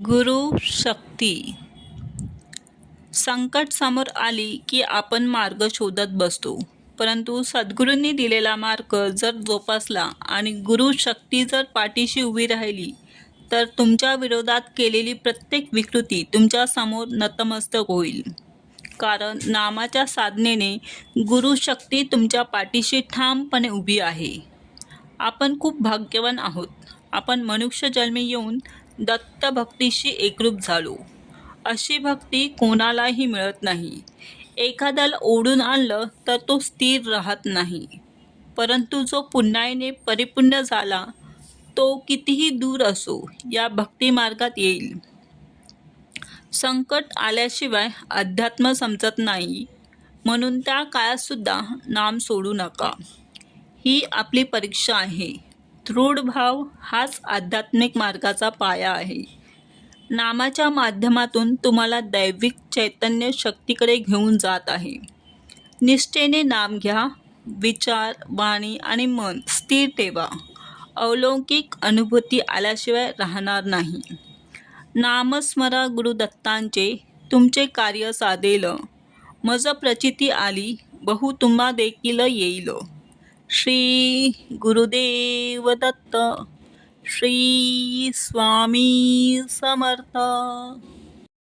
गुरु शक्ती. संकट समोर आली की आपण मार्ग शोधत बसतो, परंतु सद्गुरूंनी दिलेला मार्ग जर जोपासला आणि गुरु शक्ती जर पाठीशी उभी राहिली तर तुमच्या विरोधात केलेली प्रत्येक विकृती तुमच्या समोर नतमस्तक होईल. कारण नामाच्या साधनेने गुरु शक्ती तुमच्या पाठीशी ठामपणे उभी आहे. आपण खूप भाग्यवान आहोत. आपण मनुष्य जन्मी येऊन दत्त भक्तीशी एकरूप झालो. अशी भक्ती कोणालाही मिळत नाही. एखाद्याला ओढून आणलं तर तो स्थिर राहत नाही, परंतु जो पुन्हाईने परिपूर्ण झाला तो कितीही दूर असो या भक्ती मार्गात येईल. संकट आल्याशिवाय अध्यात्म समजत नाही, म्हणून त्या काळात सुद्धा नाम सोडू नका. ही आपली परीक्षा आहे. दृढ भाव हाच आध्यात्मिक मार्गाचा पाया आहे. नामाच्या माध्यमातून तुम्हाला दैविक चैतन्य शक्तीकडे घेऊन जात आहे. निष्ठेने नाम घ्या. विचार, वाणी आणि मन स्थिर ठेवा. अलौकिक अनुभूती आल्याशिवाय राहणार नाही. नामस्मरा गुरुदत्तांचे तुमचे कार्य साधेल. मज प्रचिती आली बहु तुम्हा देखील येईल. श्री गुरुदेव दत्त. श्री स्वामी समर्थ.